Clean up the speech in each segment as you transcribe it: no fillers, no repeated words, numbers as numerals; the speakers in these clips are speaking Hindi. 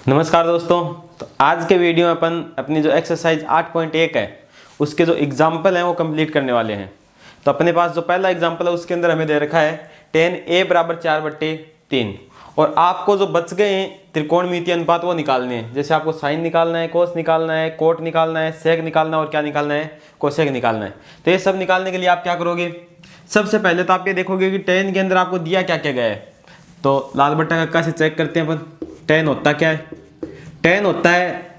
नमस्कार दोस्तों। तो आज के वीडियो में अपन अपनी जो एक्सरसाइज 8.1 है उसके जो एग्जाम्पल हैं वो कंप्लीट करने वाले हैं। तो अपने पास जो पहला एग्जाम्पल है उसके अंदर हमें दे रखा है tan a बराबर 4/3 और आपको जो बच गए हैं त्रिकोणमितीय अनुपात वो निकालने हैं। जैसे आपको साइन निकालना है, कोस निकालना है, कोट निकालना है, सेक निकालना है और क्या निकालना है, कोसेक निकालना है। तो ये सब निकालने के लिए आप क्या करोगे, सबसे पहले तो आप ये देखोगे कि tan के अंदर आपको दिया क्या क्या गया है। तो लाल बट्टा कक्का से चेक करते हैं अपन। tan होता क्या है, tan होता है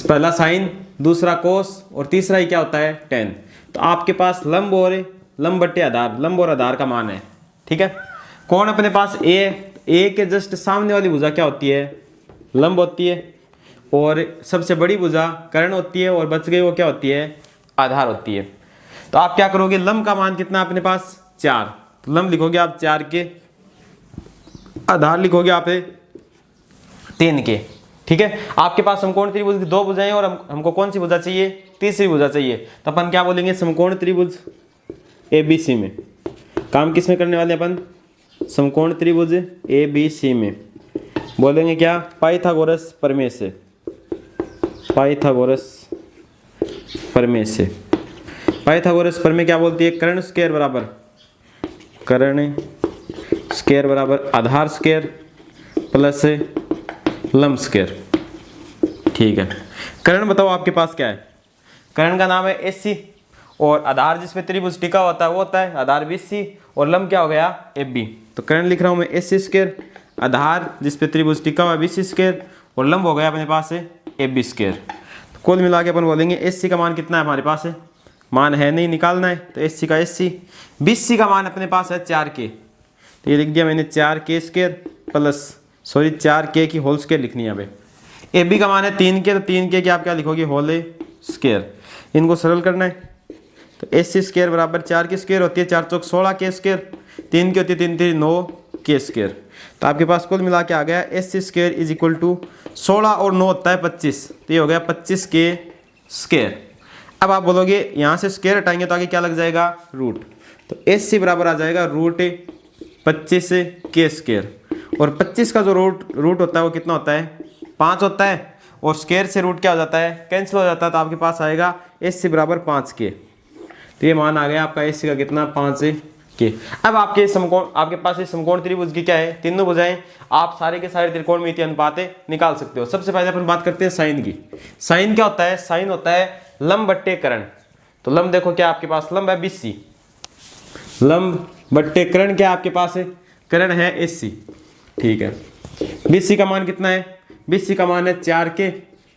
पहला साइन, दूसरा कोस और तीसरा ही क्या होता है tan। तो आपके पास लंब और लंब बट्टे आधार, लंब और आधार का मान है, ठीक है। कौन अपने पास ए के जस्ट सामने वाली भुजा क्या होती है, लंब होती है और सबसे बड़ी भुजा कर्ण होती है और बच गई वो क्या होती है, आधार होती है। तो आप क्या करोगे, लंब का मान कितना अपने पास 4, तो लंब लिखोगे आप 4 के, आधार लिखोगे आप 3 के, ठीक है। आपके पास समकोण त्रिभुज की 2 भुजाएं और हमको कौन सी भुजा चाहिए, तीसरी भुजा चाहिए। तो अपन क्या बोलेंगे, समकोण त्रिभुज ABC में काम किस में करने वाले अपन, समकोण त्रिभुज ABC में बोलेंगे क्या, पाइथागोरस प्रमेय से, पाइथागोरस प्रमेय से। पाइथागोरस प्रमेय क्या बोलती है, कर्ण स्क्वायर बराबर, कर्ण स्क्वायर बराबर आधार स्क्वायर प्लस लंब स्क्वायर, ठीक है। कर्ण बताओ आपके पास क्या है, कर्ण का नाम है AC और आधार जिसपे त्रिभुज टिका होता है वो होता है आधार BC और लंब क्या हो गया AB। तो कर्ण लिख रहा हूं मैं AC स्क्वायर, आधार जिसपे त्रिभुज टिका हुआ BC स्क्वायर और लंब हो गया अपने पास है AB स्क्वायर। तो कुल मिला के अपन बोलेंगे AC का मान कितना है हमारे पास है, मान है नहीं, निकालना है। तो AC का AC, BC का मान अपने पास है 4K, तो ये लिख दिया मैंने 4K स्क्वायर प्लस 4K की होल स्क्वायर लिखनी है। अब AB का मान है 3K, तो 3K की आप क्या लिखोगे, होल स्क्वायर। इनको सरल करना है तो AC स्क्वायर बराबर 4 की स्क्वायर होती है, 4 चौक 16 के स्क्वायर, 3 की होती है 3 3 9 के स्क्वायर। तो आपके पास कुल मिला के आ गया AC square is equal to 16 और 9 होता है 25, तो ये हो गया 25 के स्क्वायर। अब आप बोलोगे यहाँ से स्क्वायर हटाएंगे तो आगे क्या लग जाएगा, रूट। तो AC बराबर आ जाएगा रूट 25 के स्क्वायर और 25 का जो रूट होता है वो कितना होता है, 5 होता है और स्क्वायर से रूट क्या हो जाता है, कैंसिल हो जाता है। तो आपके पास आएगा AC बराबर 5K। तो ये मान आ गया आपका AC का कितना, 5K। अब आपके समकोण, आपके पास ये समकोण त्रिभुज की क्या है, तीनों भुजाएं, आप सारे के सारे त्रिकोणमितीय अनुपात निकाल सकते हो। सबसे पहले अपन बात करते हैं साइन की। साइन क्या होता है, साइन होता है लंब बट्टे कर्ण। तो लंब देखो क्या आपके पास, लंब है BC, लंब बट्टे कर्ण क्या आपके पास है, कर्ण है AC, ठीक है। BC का मान कितना है, BC का मान है 4K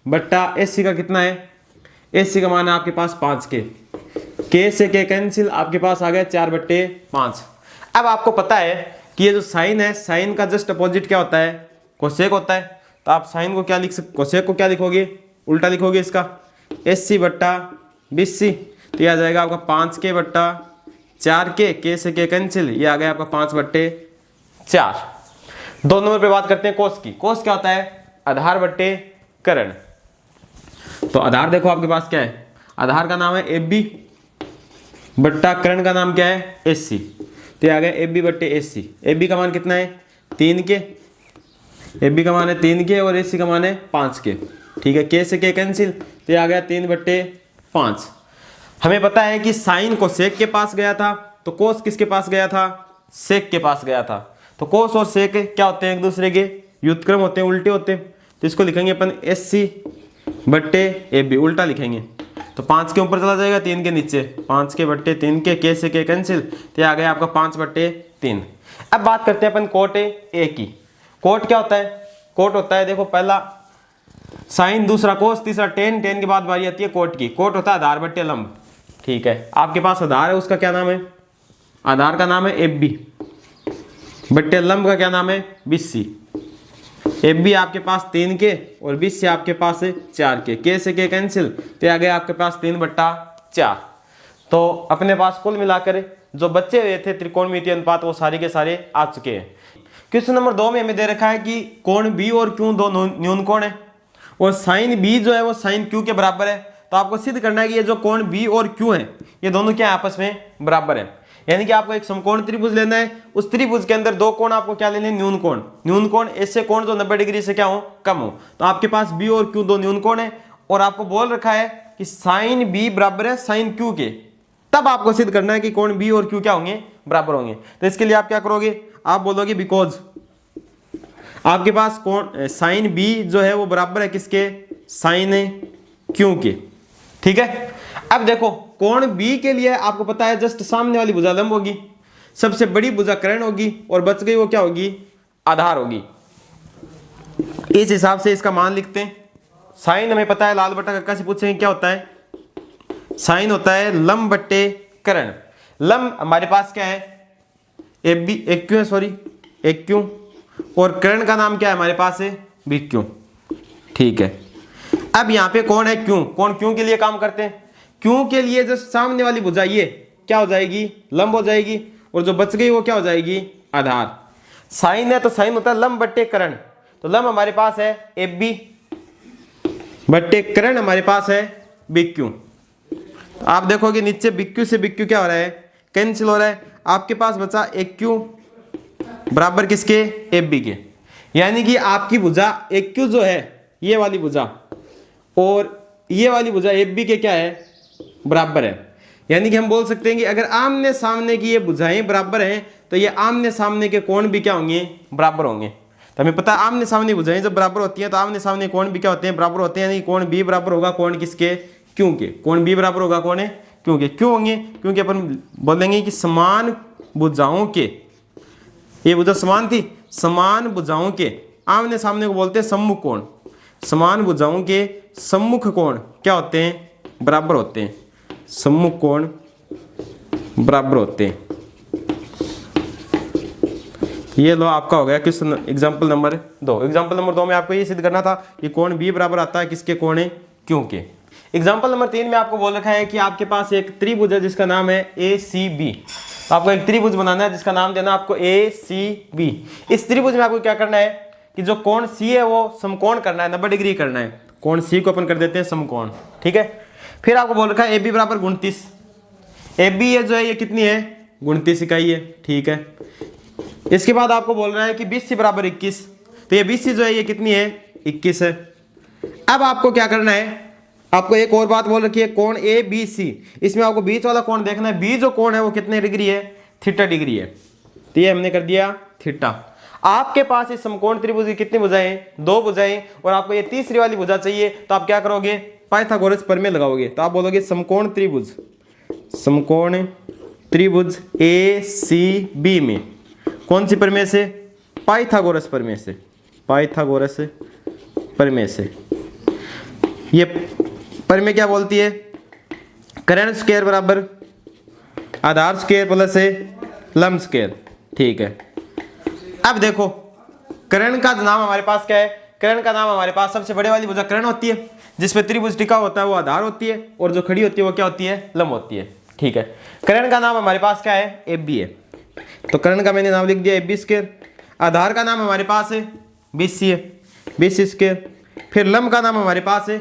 बट्टा AC का कितना है, AC का मान है आपके पास 5K। K से K कैंसिल, आपके पास आ गया 4/5। अब आपको पता है कि ये जो साइन है, साइन का जस्ट अपोजिट क्या होता है, कोसेक होता है। तो आप साइन को क्या लिख सकते, कोसेक को क्या लिखोगे, उल्टा लिखोगे इसका, AC बट्टा BC। तो ये आ जाएगा आपका 5K बट्टा 4K, K से K कैंसिल, ये आ गया आपका 5/4। 2 नंबर पे बात करते हैं कोस की। कोस क्या होता है, आधार बट्टे कर्ण। तो आधार देखो आपके पास क्या है, आधार का नाम है AB बट्टा कर्ण का नाम क्या है AC। तो ये आ गया AB बट्टे AC। AB का मान कितना है 3K, AB का मान है 3K और AC का मान है 5K, ठीक है। K से K कैंसिल, तो ये आ गया 3/5। हमें पता है कि साइन को सेक के पास गया था, तो कोस किसके पास गया था, सेक के पास गया था। तो कोस और सेक क्या होते हैं, एक दूसरे के व्युत्क्रम होते हैं, उल्टे होते हैं। तो इसको लिखेंगे अपन AC बट्टे AB, उल्टा लिखेंगे। तो 5 के ऊपर चला जाएगा 3 के नीचे, 5K बट्टे 3K, K से K कैंसिल, तो आ गया आपका 5/3। अब बात करते हैं अपन कोट A की। कोट क्या होता है, कोट होता है देखो पहला साइन, दूसरा कोस, तीसरा tan, tan के बाद बारी आती है कोट की। कोट होता है आधार बट्टे लंब, ठीक है। आपके पास आधार है, उसका क्या नाम है, आधार का नाम है AB बट्टे लंब का क्या नाम है BC। AB आपके पास 3K और BC आपके पास है 4K, K से K कैंसिल, तो आ गया आपके पास 3/4। तो अपने पास कुल मिलाकर जो बचे हुए थे त्रिकोणमितीय अनुपात वो सारे के सारे आ चुके हैं। क्वेश्चन नंबर 2 में हमें दे रखा है कि कोण B और Q दो न्यून कोण है और साइन B जो है वो साइन Q के बराबर है। तो आपको सिद्ध करना है कि ये जो कोण B और Q है ये दोनों क्या आपस में बराबर है। यानी कि आपको एक समकोण त्रिभुज लेना है, उस त्रिभुज के अंदर दो कोण आपको क्या लेने, न्यून कोण। न्यून कोण ऐसे कोण जो 90 डिग्री से क्या हो, कम हो। तो आपके पास बी और क्यू दो न्यून कोण है, और आपको बोल रखा है कि साइन बी बराबर है साइन क्यू के। तब आपको सिद्ध करना है कि कोण बी और क्यू क्या होंगे, बराबर होंगे। तो इसके लिए आप क्या करोगे, आप बोलोगे बिकॉज आपके पास कोण साइन बी जो है वो बराबर है किसके, साइन क्यू के। ठीक है, अब देखो कोण बी के लिए आपको पता है जस्ट सामने वाली भुजा लंब होगी, सबसे बड़ी भुजा कर्ण होगी, और बच गई वो क्या होगी, आधार होगी। इस हिसाब से इसका मान लिखते हैं। साइन हमें पता है लाल बट्टा कक्का से पूछेंगे क्या होता है, साइन होता है लंब बट्टे कर्ण। लंब हमारे पास क्या है, ए बी, एक क्यू है, सॉरी एक क्यू, और कर्ण का नाम क्या है हमारे पास है बी क्यू। ठीक है, अब यहाँ पे कौन है क्यू, कौन क्यू के लिए काम करते हैं, क्यू के लिए जो सामने वाली भुजा ये क्या हो जाएगी, लंब हो जाएगी, और जो बच गई वो क्या हो जाएगी, आधार। साइन है तो साइन होता है लंब बट्टे कर्ण, तो लंब हमारे पास है ए बी बट्टे कर्ण हमारे पास है बी क्यू। आप देखोगे नीचे बी क्यू से बी क्यू क्या हो रहा है, कैंसिल हो रहा है। आपके पास बचा एक क्यू बराबर किसके, ए बी के। यानी कि आपकी भुजा एक क्यू जो है ये वाली भुजा और ये वाली भुजा ए बी के क्या है, बराबर है। यानी कि हम बोल सकते हैं कि अगर आमने सामने की ये भुजाएं बराबर हैं तो ये आमने सामने के कोण भी क्या होंगे, बराबर होंगे। तो हमें पता है आमने सामने भुजाएं जब बराबर होती हैं तो आमने सामने कोण भी क्या होते हैं, बराबर होते हैं। यानी कोण बी बराबर होगा कोण किसके, क्यों के। कोण बी बराबर होगा कौन है, क्यों के। क्यों होंगे, क्योंकि अपन बोलेंगे कि समान भुजाओं के, ये भुजा समान थी, समान भुजाओं के आमने सामने को बोलते हैं सम्मुख कोण। समान भुजाओं के सम्मुख कोण क्या होते हैं, बराबर होते हैं। सम्मुख कोण बराबर होते हैं। ये लो आपका हो गया question example number 2। Example number 2 में आपको ये सिद्ध करना था कि कोण बी बराबर आता है किसके, कोण है क्यों के। एग्जांपल नंबर 3 में आपको बोल रखा है कि आपके पास एक त्रिभुज है जिसका नाम है ए सी बी। आपको एक त्रिभुज बनाना है जिसका नाम देना आपको ए सी बी। इस त्रिभुज में आपको क्या करना है कि जो कोण सी है वो समकोण करना है, 90 डिग्री करना है। कोण सी को अपन कर देते हैं समकोण। ठीक है, फिर आपको बोल रखा है ए बी बराबर 29। ए बी जो है ये कितनी है, 29 इकाई है। ठीक है, इसके बाद आपको बोल रहा है कि BC बराबर 21। तो ये BC जो है ये कितनी है, 21 है। अब आपको क्या करना है, आपको एक और बात बोल रखी है कोण ABC। इसमें आपको बीच वाला कोण देखना है, बी जो कोण है वो कितने डिग्री है, थीटा डिग्री है। तो ये हमने कर दिया थीटा। आपके पास इस समकोण त्रिभुज की कितनी भुजाएं, 2 भुजाएं, और आपको ये तीसरी वाली भुजा चाहिए। तो आप क्या करोगे, पाइथागोरस प्रमेय लगाओगे। तो आप बोलोगे समकोण त्रिभुज, समकोण त्रिभुज ACB में कौन सी प्रमेय से, पाइथागोरस प्रमेय से। पाइथागोरस प्रमेय से ये प्रमेय क्या बोलती है, कर्ण स्क्वायर बराबर आधार स्क्वायर प्लस लंब स्क्वायर। ठीक है, अब देखो कर्ण का नाम हमारे पास क्या है, कर्ण का नाम हमारे पास सबसे बड़े वाली भुजा कर्ण होती है, जिसपे त्रिभुज टिका होता है वो आधार होती है, और जो खड़ी होती है वो क्या होती है, लंब होती है। ठीक है, कर्ण का नाम हमारे पास क्या है, ए बी है। तो कर्ण का मैंने नाम लिख दिया ए बी स्क्वायर। आधार का नाम हमारे पास है BC है, BC स्क्वायर। फिर लंब का नाम हमारे पास है,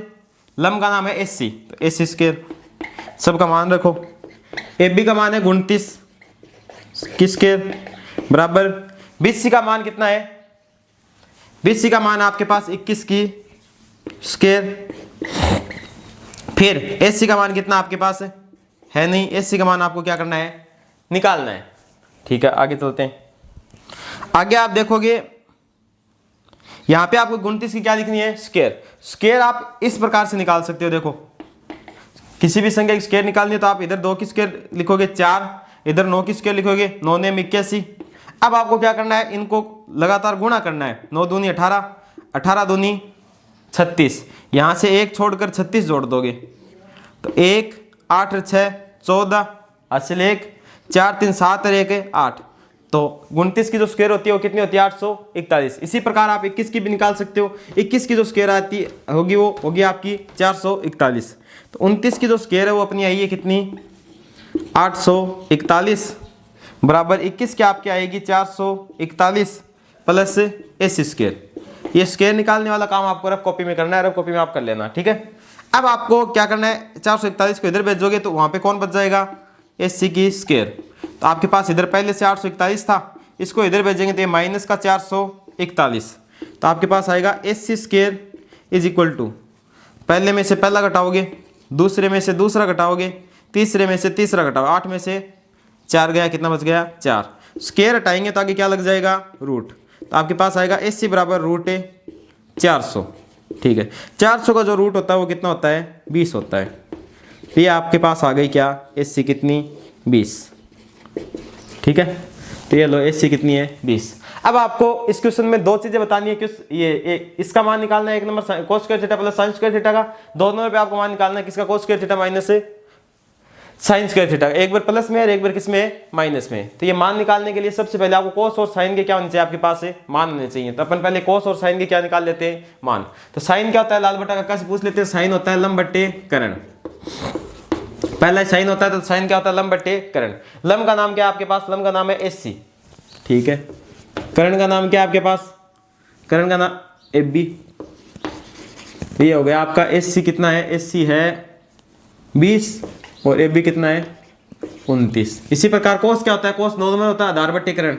लंब का नाम है AC, तो AC स्क्वायर। सबका मान रखो, ए बी का मान है 29 किसके बराबर, BC का मान कितना है, BC का मान आपके पास 21 की स्क्वायर। फिर AC का मान कितना आपके पास है नहीं, AC का मान आपको क्या करना है, निकालना है। ठीक है, आगे चलते हैं। आगे आप देखोगे यहां पे आपको 29 की क्या लिखनी है, स्क्वायर। स्क्वायर आप इस प्रकार से निकाल सकते हो। देखो किसी भी संख्या की स्क्वायर निकालनी है तो आप इधर 2 की स्क्वायर लिखोगे 4, इधर 9 की स्क्वायर लिखोगे 9 ने 81। अब आपको क्या करना है, इनको लगातार गुणा करना है। 9 दूनी 18, 18 दूनी 36, यहां से 1 छोड़कर 36 जोड़ दोगे तो 1 8 6 14 हासिल 1 4 3 7 और 1 8। तो 29 की जो स्क्वायर होती है वो कितनी होती है, 841। इसी प्रकार आप 21 की भी निकाल सकते हो। 21 की जो स्क्वायर आती होगी वो होगी आपकी 441। तो 29 की जो स्क्वायर है वो अपनी आई है कितनी, 841 बराबर 21 की आपकी आएगी 441 प्लस AC स्क्वायर। ये स्क्वायर निकालने वाला काम आपको रफ कॉपी में करना है, रफ कॉपी में आप कर लेना। ठीक है, अब आपको क्या करना है, 441 को इधर भेजोगे तो वहां पे कौन बच जाएगा, AC की स्क्वायर। तो आपके पास इधर पहले से 841 था, इसको इधर भेजेंगे तो ये माइनस का 441, तो आपके पास आएगा AC square is equal to, पहले में से पहला घटाओगे, दूसरे में से दूसरा घटाओगे, तीसरे में से तीसरा घटाओ, 8 में से 4 गया, कितना बच गया 4, स्क्वायर हटाएंगे तो आगे क्या लग जाएगा रूट, तो आपके पास आएगा AC बराबर रूट 400। ठीक है, 400 का जो रूट होता है वो कितना होता है 20 होता है। तो ये आपके पास आ गई क्या AC कितनी 20। ठीक है, तो ये लो AC कितनी है 20। अब आपको इस क्वेश्चन में दो चीजें बतानी है, इसका मान निकालना है, एक नंबर कोस square theta plus sign square theta का, दो नंबर पे आपको मान निकालना है किसका कोस square theta minus sine square theta, एक बार प्लस में और एक बार किसमें माइनस में। तो ये मान निकालने के लिए सबसे पहले आपको कोस और साइन के क्या होने चाहिए, आपके पास मान होने चाहिए। तो अपन पहले कोस और साइन के क्या निकाल लेते हैं मान। तो साइन क्या होता है लाल बटा काका से पूछ लेते हैं, साइन होता है लंब बट्टे कर्ण, पहला साइन होता है तो साइन क्या होता है लंब बट्टे कर्ण। लंब का नाम क्या है आपके पास, लंब का नाम है AC। ठीक है, कर्ण का नाम क्या है आपके पास, कर्ण का नाम AB। ये हो गया आपका AC कितना है, AC है 20 और AB कितना है 29। इसी प्रकार कोस क्या होता है, कोस नॉर्मल होता है आधार बट्टे कर्ण,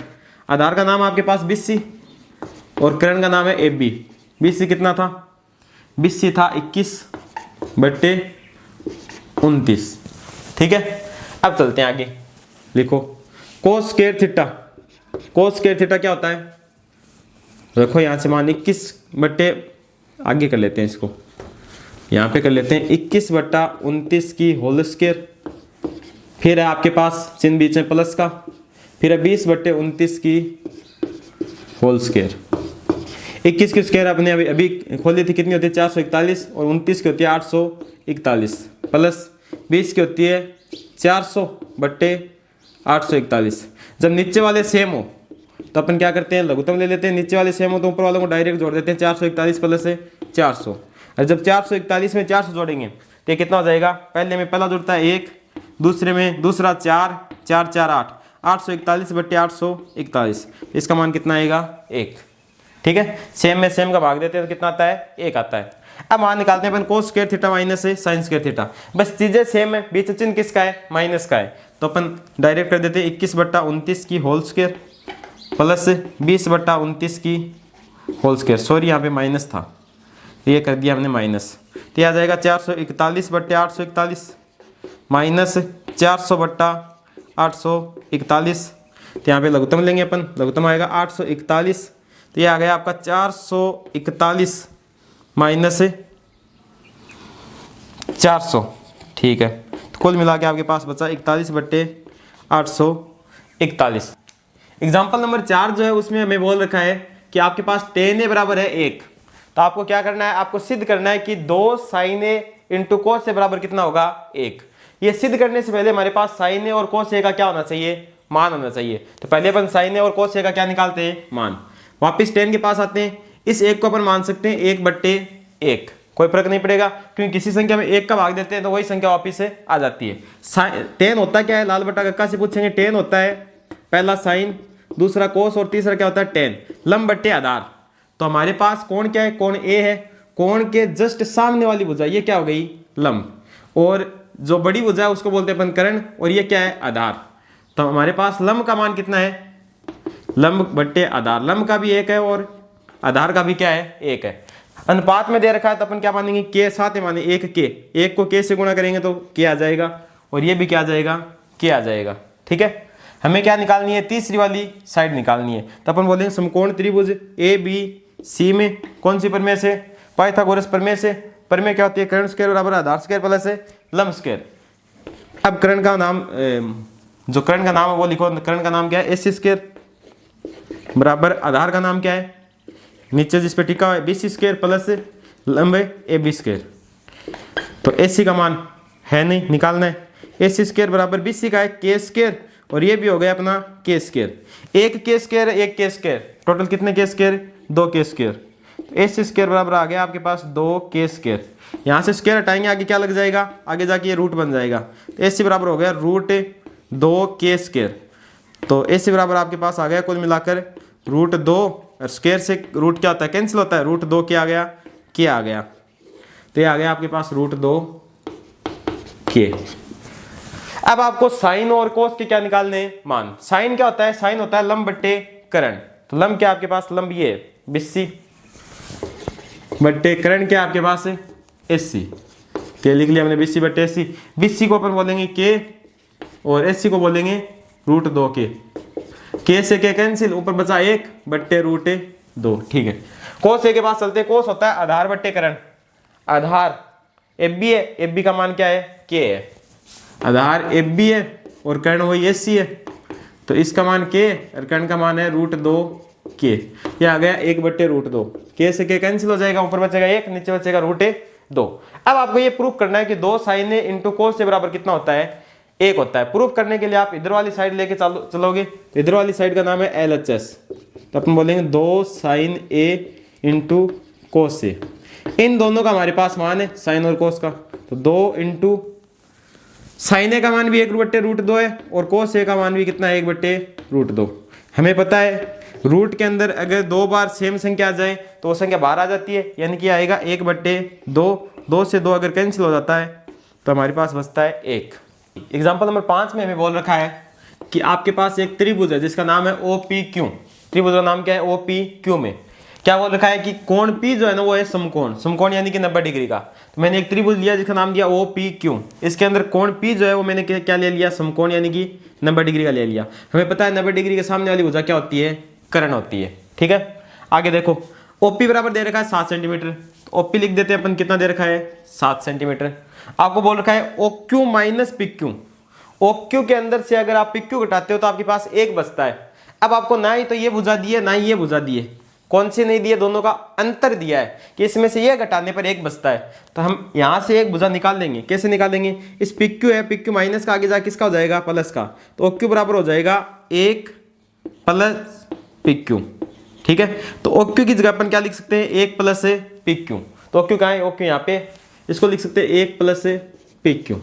आधार का नाम आपके पास BC और कर्ण का नाम है AB। BC कितना था, BC था 21 बट्टे 29। ठीक है, अब चलते हैं आगे, लिखो कोस स्क्वायर थीटा, कोस स्क्वायर थीटा क्या होता है, देखो यहां से मान 21 बट्टे, आगे कर लेते हैं इसको, यहाँ पे कर लेते हैं 21 बट्टा 29 की होल स्क्वायर, फिर है आपके पास चिन्ह बीच में प्लस का, फिर है 20 बट्टे 29 की होल स्क्वायर। 21 की स्क्वायर अपने अभी खोली थी, कितनी होती है 441, और 29 की होती है 841, प्लस 20 की होती है 400 बट्टे 841। जब नीचे वाले सेम हो तो अपन क्या करते हैं लघुत्तम ले लेते हैं, नीचे वाले सेम हो तो ऊपर वालों को डायरेक्ट जोड़ देते हैं, 441 प्लस 400। और जब 441 में 400 जोड़ेंगे तो ये कितना हो जाएगा, पहले में पहला जुड़ता है 1, दूसरे में दूसरा 4, 4 4 8, 841 बट्टे 841, इसका मान कितना आएगा 1। ठीक है, सेम में सेम का भाग देते हैं तो कितना आता है 1 आता है। अब मान निकालते हैं अपन cos square theta minus sine square theta, बस चीजें सेम है, बीच चिन्ह किसका है माइनस का है, तो अपन डायरेक्ट कर देते हैं 21 बट्टा 29 की होल स्क्वायर प्लस 20 बट्टा 29 की होल स्क्वायर, सॉरी यहाँ पे माइनस था, ये कर दिया हमने माइनस, तो आ जाएगा 441 बट्टे 841 माइनस 400 बट्टा 841। तो यहाँ पे लघुत्तम लेंगे अपन, लघुत्तम आएगा 841, तो ये आ गया आपका 441 माइनस 400। ठीक है, तो कुल मिला के आपके पास बचा 41 बट्टे 841। एग्जाम्पल नंबर 4 जो है उसमें हमें बोल रखा है कि आपके पास tan A बराबर है 1, तो आपको क्या करना है, आपको सिद्ध करना है कि 2 sin A into cos A बराबर कितना होगा 1। ये सिद्ध करने से पहले हमारे पास sin A और कोस A का क्या होना चाहिए, मान होना चाहिए। तो पहले अपन sin A और कोस A का क्या निकालते हैं, मान। वापिस tan के पास आते हैं, इस 1 को अपन मान सकते हैं 1 बट्टे 1, कोई फर्क नहीं पड़ेगा क्योंकि किसी संख्या में 1 का भाग देते हैं तो वही संख्या वापिस से आ जाती है। tan होता क्या है, लाल बटा कक्का से पूछेंगे, tan होता है पहला साइन, दूसरा कोस और तीसरा क्या होता है tan, लंब बट्टे आधार। तो हमारे पास कोण क्या है, कोण A है, कोण के जस्ट सामने वाली भुजा ये क्या हो गई लंब, और जो बड़ी भुजा है उसको बोलते हैं अपन कर्ण, और ये क्या है आधार। तो हमारे पास लंब का मान कितना है, लंब बट्टे आधार, लंब का भी 1 है और आधार का भी क्या है 1 है। अनुपात में दे रखा है तो अपन क्या मानेंगे, के साथ ही माने 1 के, 1 को के से गुणा करेंगे तो के आ जाएगा, और ये भी क्या आ जाएगा के आ जाएगा। ठीक है, हमें क्या निकालनी है, तीसरी वाली साइड निकालनी है। तो अपन बोलेंगे समकोण त्रिभुज ABC में कौन सी प्रमेय से, पाइथागोरस प्रमेय से। प्रमेय क्या होती है, कर्ण स्क्वायर बराबर आधार स्क्वायर प्लस लंब स्क्वायर। अब कर्ण का नाम, जो कर्ण का नाम है वो लिखो, कर्ण का नाम क्या है AC स्क्वायर बराबर आधार का नाम क्या है, नीचे जिस पे टिका है BC स्क्वायर प्लस लंब AB स्क्वायर। तो AC का मान है नहीं, निकालना है। AC स्क्वायर बराबर BC का है K स्क्वायर, और ये भी हो गया अपना K square, 1 K square 1 K square, total कितने K square 2 K square. AC square बराबर आ गया आपके पास 2 K स्क्वायर, यहाँ से स्क्वायर हटाएंगे आगे क्या लग जाएगा, आगे जाके ये रूट बन जाएगा। तो AC बराबर हो गया रूट 2 K स्क्वायर। तो AC बराबर आपके पास आ गया कुल मिलाकर रूट 2, और स्क्वायर से रूट क्या होता है कैंसिल होता है, रूट 2 क्या आ गया के आ गया, तो ये आ गया आपके पास रूट 2 के। अब आपको साइन और कोस के क्या निकालने हैं, मान। साइन क्या होता है, साइन होता है लंब बट्टे करण। तो लंब क्या आपके पास, लंब ये BC बट्टे करण क्या आपके पास है SC। के लिख लिया हमने BC बट्टे SC। BC को अपन बोलेंगे K और SC को बोलेंगे √2 K से K कैंसिल, ऊपर बचा 1 बट्टे √2। ठीक है, कोस A के पास चलते हैं। कोस होता है आधार बट्टे करण। आधार AB है, AB का मान क्या है, K है। आधार AB है और कर्ण वही SC है, तो इसका मान K और कर्ण का मान है √2K। ये आ गया 1 बट्टे √2। K से K कैंसिल हो जाएगा, ऊपर बचेगा 1, नीचे बचेगा √2। अब आपको ये प्रूफ करना है कि 2 sin A इंटू कोस से बराबर कितना होता है, 1 होता है। प्रूफ करने के लिए आप इधर वाली साइड लेके चलोगे, इधर वाली साइड का नाम है LHS। तो अपन बोलेंगे 2 sin A इंटू कोस से। इन दोनों का हमारे पास मान है साइन और कोस का, तो 2 इंटू साइन ए का मान भी 1 बट्टे √2 है और कोस ए का मान भी कितना है, 1 बट्टे √2। हमें पता है रूट के अंदर अगर 2 बार सेम संख्या आ जाए तो वो संख्या बाहर आ जाती है, यानी कि आएगा 1 बट्टे 2। 2 से 2 अगर कैंसिल हो जाता है तो हमारे पास बचता है 1। एग्जाम्पल नंबर 5 में हमें बोल रखा है कि आपके पास एक त्रिभुज है जिसका नाम है OPQ। त्रिभुज का नाम क्या है, OPQ में क्या बोल रखा है कि कोण P जो है ना वो है समकोण। समकोण यानी कि 90 डिग्री का। तो मैंने एक त्रिभुज लिया जिसका नाम दिया OPQ। इसके अंदर कोण P जो है वो मैंने क्या ले लिया, समकोण यानी कि 90 डिग्री का ले लिया। हमें पता है 90 डिग्री के सामने वाली भुजा क्या होती है, कर्ण होती है। ठीक है, आगे देखो OP बराबर दे रखा है 7 सेंटीमीटर। तो OP लिख देते हैं अपन, कितना दे रखा है 7 सेंटीमीटर। आपको बोल रखा है OQ माइनस PQ। OQ के अंदर से अगर आप PQ घटाते हो तो आपके पास 1 बचता है। अब आपको ना ही तो ये भुजा दी है ना ही ये भुजा दी है, कौन सी नहीं दी है, दोनों का अंतर दिया है कि इसमें से ये घटाने पर 1 बचता है। तो हम यहां से एक भुजा निकाल लेंगे। कैसे निकालेंगे, इस PQ है, PQ माइनस का आगे जा किसका हो जाएगा, प्लस का। तो OQ बराबर हो जाएगा 1 प्लस PQ। ठीक है, तो OQ की जगह अपन क्या लिख सकते हैं, 1 प्लस PQ। तो OQ कहाँ है, OQ यहाँ पे, इसको लिख सकते हैं 1 प्लस PQ।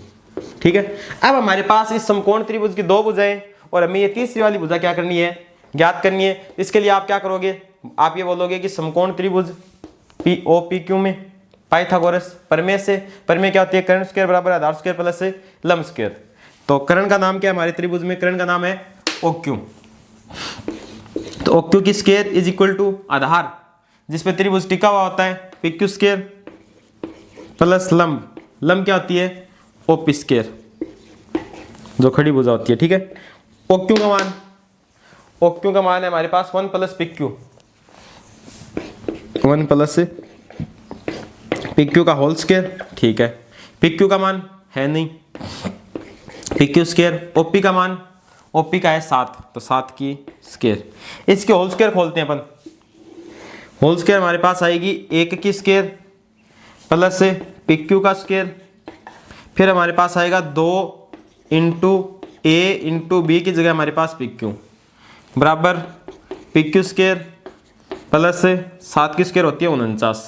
ठीक है, अब हमारे पास इस समकोण त्रिभुज की 2 भुजाएं और हमें ये तीसरी वाली भुजा क्या करनी है, ज्ञात करनी है। इसके लिए आप क्या करोगे, आप ये बोलोगे कि समकोण त्रिभुज OPQ में पाइथागोरस प्रमेय से, प्रमेय क्या होती है, कर्ण स्क्वायर बराबर आधार स्क्वायर प्लस लंब स्क्वायर। तो कर्ण का नाम क्या है हमारे त्रिभुज में, कर्ण का नाम है OQ। तो OQ की स्क्वायर इज इक्वल टू आधार जिसपे त्रिभुज टिका हुआ होता है PQ स्क्वायर प्लस लंब, लंब क्या होती है OP स्क्वायर जो खड़ी भुजा होती है। ठीक है, OQ का मान है हमारे पास 1 प्लस PQ, 1 प्लस PQ का होल स्क्वायर। ठीक है, PQ का मान है नहीं, PQ स्क्वायर। OP का मान, OP का है 7, तो 7 की स्क्वायर। इसके होल स्क्वायर खोलते हैं अपन। होल स्क्वायर हमारे पास आएगी 1 की स्क्वायर प्लस PQ का स्क्वायर, फिर हमारे पास आएगा 2 इंटू A इंटू B की जगह हमारे पास PQ बराबर PQ स्क्वायर प्लस 7 की स्क्वायर होती है 49।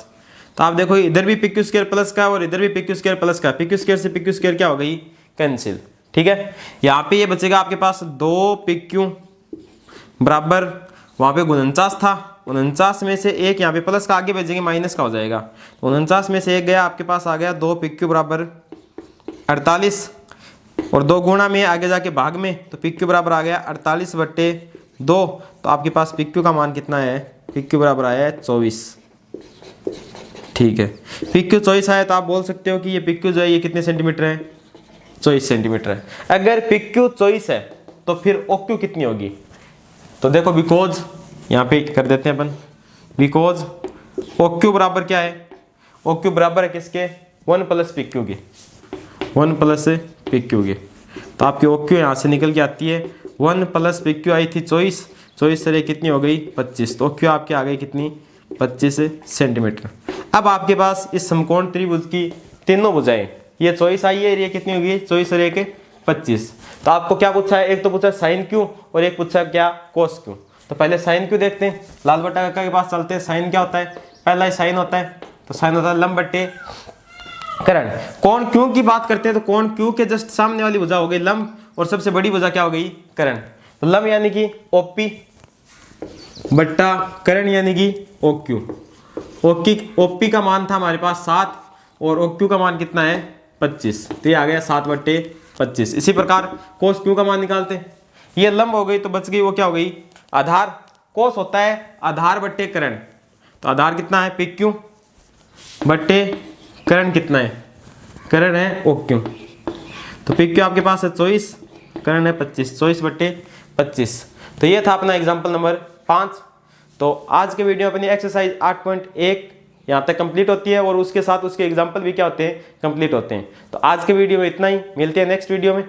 तो आप देखो इधर भी PQ स्क्वायर प्लस का और इधर भी PQ स्क्वायर प्लस का, PQ स्क्वायर से PQ स्क्वायर क्या हो गई, कैंसिल। ठीक है, यहाँ पे ये बचेगा आपके पास 2 PQ बराबर, वहाँ पे 49 था, 49 में से 1 यहाँ पे प्लस का आगे भेजेंगे माइनस का हो जाएगा। 49 में से 1 गया, आपके पास आ गया 2 PQ बराबर 48 और 2 गुणा में आगे जाके भाग में, तो PQ बराबर आ गया 48 बट्टे 2। तो आपके पास PQ का मान कितना है, PQ बराबर आया है 24। ठीक है, PQ 24 आया तो आप बोल सकते हो कि ये PQ जो है ये कितने सेंटीमीटर है, 24 सेंटीमीटर है। अगर PQ 24 है तो फिर OQ कितनी होगी, तो देखो बिकॉज यहाँ पे कर देते हैं अपन, बिकॉज OQ बराबर क्या है, OQ बराबर है किसके, 1 प्लस PQ के, 1 प्लस PQ के। तो आपकी OQ यहाँ से निकल के आती है 1 प्लस PQ आई थी 24, 24 से कितनी हो गई 25। तो OQ आपके आ गई कितनी, 25 सेंटीमीटर। अब आपके पास इस समकोण त्रिभुज की तीनों भुजाएं, ये 24 आई है, ये कितनी होगी 24 और 1 25। तो आपको क्या पूछा है, एक तो पूछा साइन Q और एक पूछा क्या कोस Q। तो पहले साइन Q देखते हैं, लाल बट्टा काका के पास चलते हैं। साइन क्या होता है, पहला ही साइन होता है, तो साइन होता है लंब बट्टे करण। कोण Q की बात करते हैं तो कोण Q के जस्ट सामने वाली भुजा हो गई लंब और सबसे बड़ी भुजा क्या हो गई, करण। तो लंब यानी कि OP बट्टा करण यानी कि OQ। OP का मान था हमारे पास 7 और OQ का मान कितना है 25, तो ये आ गया 7 बट्टे 25। इसी प्रकार कोस क्यू का मान निकालते हैं। ये लंब हो गई तो बच गई वो क्या हो गई, आधार। कोस होता है आधार बट्टे करण, तो आधार कितना है, पी क्यू, बट्टे करण कितना है, करण है ओ क्यू। तो पी क्यू आपके पास है 24, करण है 25, 24/25। तो ये था अपना एग्जाम्पल नंबर 5। तो आज के वीडियो अपनी एक्सरसाइज 8.1 यहाँ तक कंप्लीट होती है और उसके साथ उसके एग्जाम्पल भी क्या होते हैं, कंप्लीट होते हैं। तो आज के वीडियो में इतना ही, मिलते हैं नेक्स्ट वीडियो में।